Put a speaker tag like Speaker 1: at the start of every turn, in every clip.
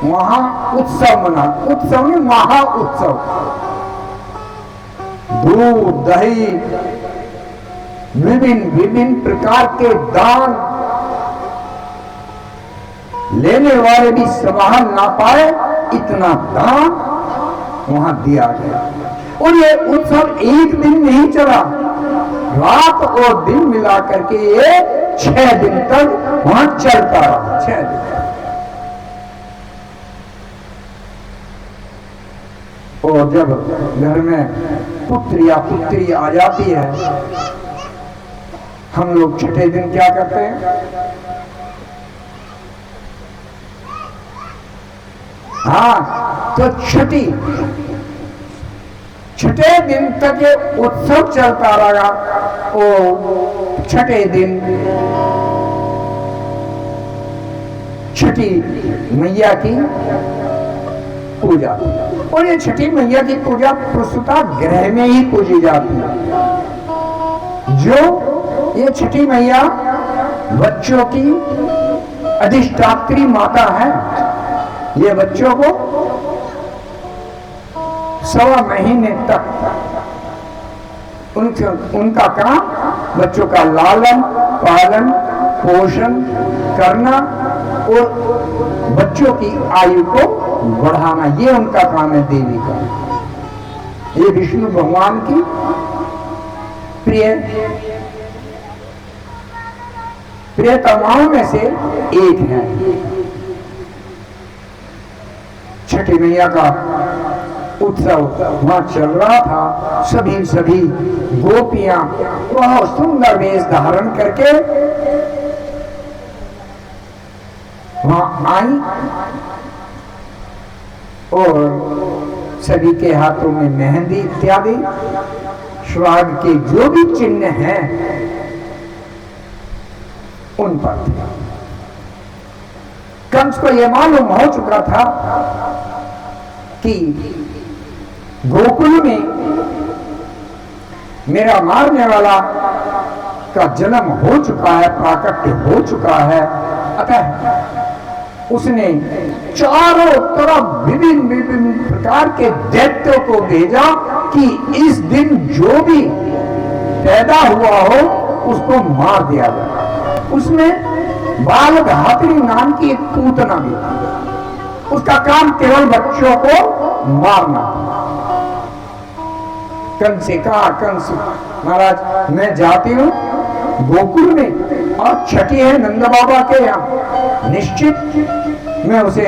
Speaker 1: वहां उत्सव मना, उत्सव नहीं महा उत्सव, दूध दही विभिन्न विभिन्न प्रकार के दान लेने वाले भी संभाल ना पाए इतना दान वहां दिया गया। और ये उत्सव एक दिन नहीं चला, रात और दिन मिला करके ये 6 दिन तक वहां चलता रहा। 6 दिन और जब घर में पुत्र या पुत्री आ जाती है, हम लोग छठे दिन क्या करते हैं? हाँ, तो छठे दिन तक ये उत्सव चलता रहा। और छठे दिन छठी मैया की पूजा, और ये छठी मैया की पूजा प्रस्तुता गृह में ही पूजी जाती है। जो ये छठी मैया बच्चों की अधिष्ठात्री माता है, ये बच्चों को 1.25 महीने तक उनका काम बच्चों का लालन पालन पोषण करना और बच्चों की आयु को बढ़ाना, ये उनका काम है देवी का। ये विष्णु भगवान की प्रियतमाओं में से एक है। छठी मैया का उत्सव वहां चल रहा था। सभी गोपियां बहुत सुंदर वेश धारण करके वहां आई और सभी के हाथों में मेहंदी इत्यादि स्वराग के जो भी चिन्ह हैं उन पर थे। कंस को यह मालूम हो चुका था कि गोकुल में मेरा मारने वाला का जन्म हो चुका है, प्राकट्य हो चुका है। अतः उसने चारों तरफ विभिन्न विभिन्न प्रकार के दैत्यों को भेजा कि इस दिन जो भी पैदा हुआ हो उसको मार दिया जाए। उसमें बालधात्री नाम की एक पूतना भी थी, उसका काम केवल बच्चों को मारना। कंस से कहा, कंस महाराज मैं जाती हूं गोकुल में और छठी है नंद बाबा के यहाँ, निश्चित मैं उसे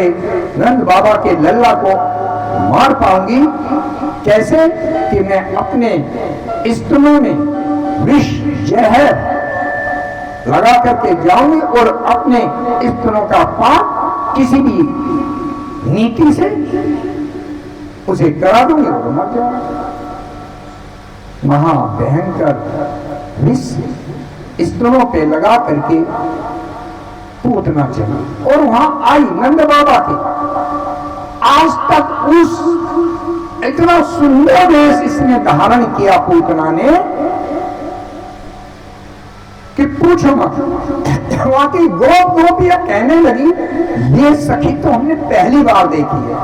Speaker 1: नंद बाबा के लल्ला को मार पाऊंगी। कैसे कि मैं अपने स्तनों में विष जहर लगा करके जाऊंगी और अपने स्तनों का पान किसी भी नीति से उसे करा दूंगी और मर जाऊंगी। महाभयंकर विष स्तनों पे लगा करके पूतना चली और वहां आई नंद बाबा के। आज तक उस इतना सुंदर वेश इसने धारण किया पूतना ने कि पूछो मत। वहां की गोपियां कहने लगी ये सखी तो हमने पहली बार देखी है,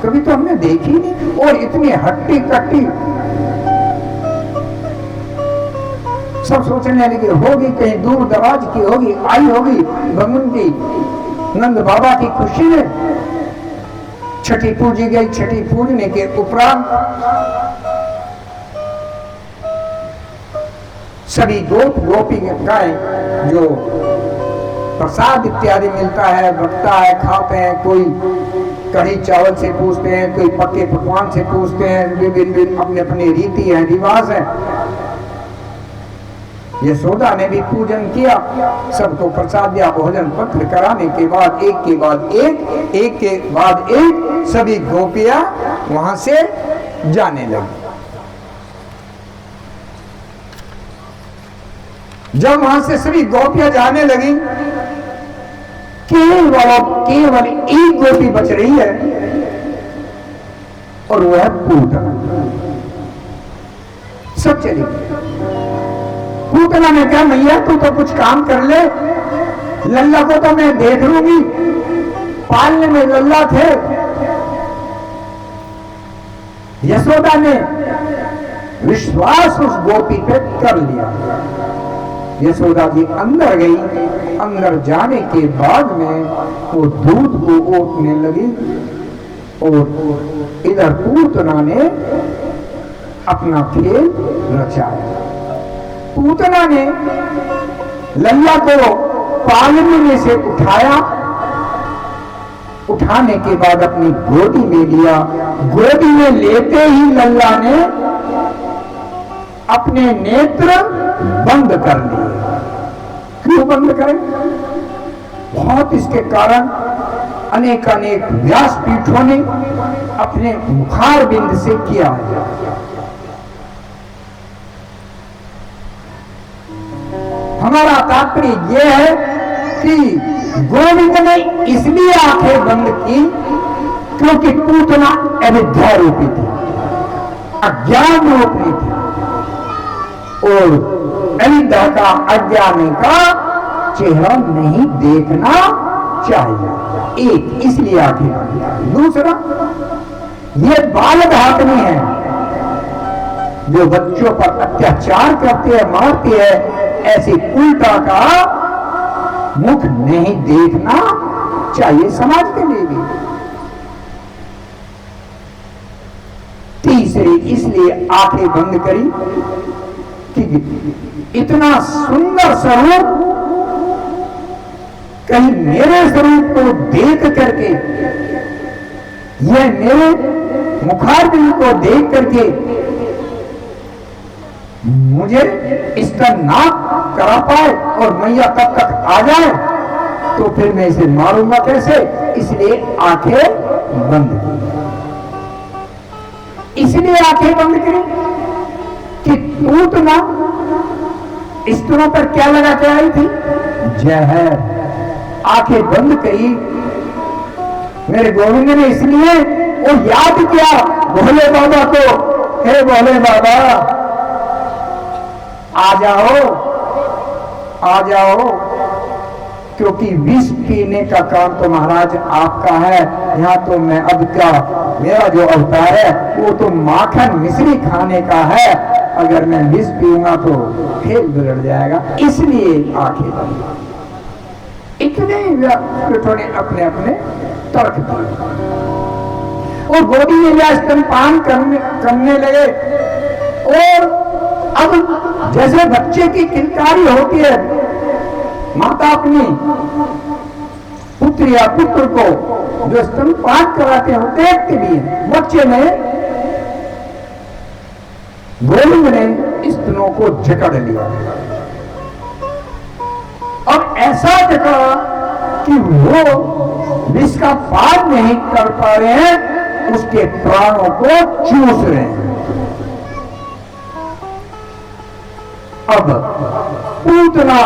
Speaker 1: कभी तो हमने देखी नहीं, और इतनी हट्टी कट्टी। सब सोचने लगे होगी कहीं दूर दराज की होगी, आई होगी भगवान की नंद बाबा की खुशी में। छठी पूजी गई। छठी पूजने के उपरांत सभी गोपिकाएं जो प्रसाद इत्यादि मिलता है बंटता है, खाते हैं। कोई कढ़ी चावल से पूछते हैं, कोई पक्के पकवान से पूछते हैं, विभिन्न अपने अपने रीति है रिवाज है। यशोदा ने भी पूजन किया, सबको प्रसाद या भोजन पत्र कराने के बाद एक के बाद एक सभी गोपियां वहां से जाने लगी। जब वहां से सभी गोपियां जाने लगी, केवल एक गोपी बच रही है और वह है पूतना। सब चली गई। पूतना ने कहा मैया तू तो कुछ काम कर ले, लल्ला को तो मैं देख लूंगी, पालने में लल्ला थे। यशोदा ने विश्वास उस गोपी पे कर लिया। यशोदा जी अंदर गई। अंदर जाने के बाद में वो दूध को ओटने लगी और इधर पूतना ने अपना खेल रचाया। पूतना ने लल्ला को पालने में से उठाया। उठाने के बाद अपनी गोदी में लिया। गोदी में लेते ही लल्ला ने अपने नेत्र बंद कर लिए। क्यों बंद करें? बहुत इसके कारण अनेक अनेक व्यासपीठों ने अपने मुखार बिंद से किया है। हमारा तात्पर्य यह है कि गोविंद ने इसलिए आंखें बंद की क्योंकि पूतना अविद्या रूपी थी, अज्ञान रूपी थी और अविद्या का, अज्ञानी का चेहरा नहीं देखना चाहिए। एक, इसलिए आंखें बंद की। दूसरा, ये बालक हाकमी है जो बच्चों पर अत्याचार करते हैं, मारते हैं। ऐसे उल्टा का मुख नहीं देखना चाहिए समाज के लिए भी। तीसरी, इसलिए आंखें बंद करी कि इतना सुंदर स्वरूप कहीं मेरे स्वरूप को देख करके, यह मेरे मुखारबिंद को देख करके मुझे इसका नाक करा पाए और मैया तब तक आ जाए तो फिर मैं इसे मारूंगा कैसे? इसलिए आंखें बंद की। इसलिए आंखें बंद करी कि पूतना स्त्रियों पर क्या लगा के आई थी? जहर। आंखें बंद करी मेरे गोविंद ने, इसलिए वो याद किया भोले बाबा को, हे भोले बाबा आ जाओ, आ जाओ, क्योंकि विष पीने का काम तो महाराज आपका है। यहाँ तो मैं अब क्या, मेरा जो अवतार है वो तो माखन मिश्री खाने का है। अगर मैं विष पीऊंगा तो खेल बिगड़ जाएगा, इसलिए आंखें बंद। इतने व्यासपीठों ने अपने अपने तर्क दिए और गोदी में स्तनपान करने लगे। और अब जैसे बच्चे की किलकारी होती है, माता अपनी पुत्र या पुत्र को जो स्तनपान कराते हैं देखते भी हैं। बच्चे ने, गोविंद ने स्तनों को जकड़ लिया। अब ऐसा जकड़ा कि वो जिसका पार नहीं कर पा रहे हैं, उसके प्राणों को चूस रहे हैं। अब पूतना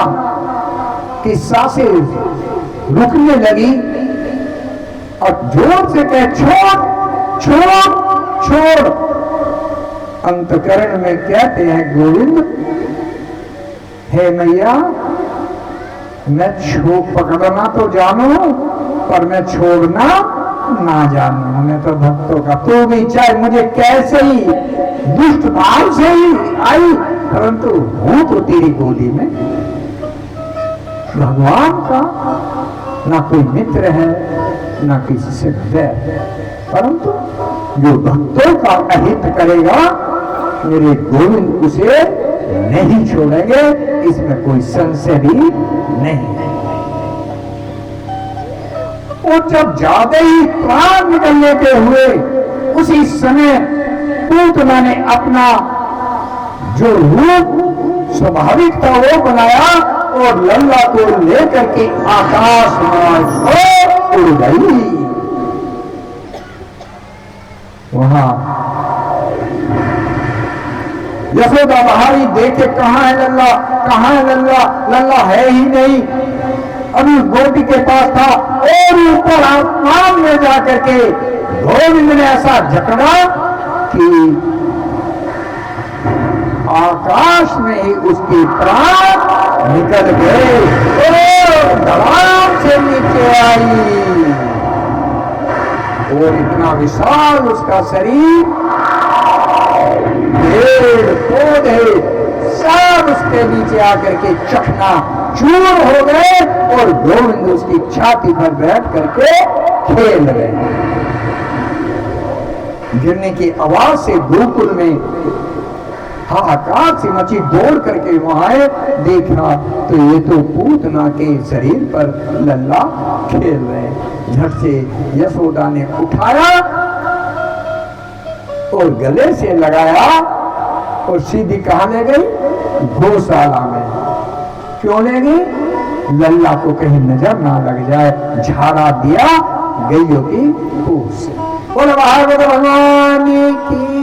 Speaker 1: की सांसें रुकने लगी और जोर से कहे, छोड़ छोड़ छोड़। अंतकरण में कहते हैं गोविंद, हे मैया मैं पकड़ना तो जानू पर मैं छोड़ना ना जानू। मैं तो भक्तों का, तू भी चाहे मुझे कैसे ही दुष्ट भाव से ही आई, परंतु हूं तो तेरी गोदी में। भगवान का ना कोई मित्र है ना किसी से बैर, परंतु जो भक्तों का अहित करेगा मेरे गोविंद उसे नहीं छोड़ेंगे, इसमें कोई संशय भी नहीं है। और जब ज्यादा ही प्राण निकलने के हुए, उसी समय पूतना ने अपना जो रूप स्वाभाविक था वो बनाया और लल्ला को लेकर के आकाश मार्ग को उड़ गई। वहां यशोदा बहारी देखे, कहां है लल्ला, कहां है लल्ला? लल्ला है ही नहीं। अभी गोपी के पास था और ऊपर आसमान में जाकर के गोविंद ने ऐसा जकड़ा कि आकाश में ही उसके प्राण निकल गए और धड़ाम से नीचे आई। और इतना विशाल उसका शरीर, पेड़ पौधे सब उसके नीचे आकर के चकना चूर हो गए और गोविंद उसकी छाती पर बैठ करके खेल रहे। गिरने की आवाज से गोकुल में हाहाकार से मची, दौड़ करके वहां आए, देखा तो ये तो पूतना के शरीर पर लल्ला खेल रहे। झट से यशोदा ने उठाया और गले से लगाया और सीधी कहां ले गई? गौशाला में। क्यों ले गई? लल्ला को कहीं नजर ना लग जाए, झाड़ा दिया गईयों की पूछ से। बोलो भागवत भगवान की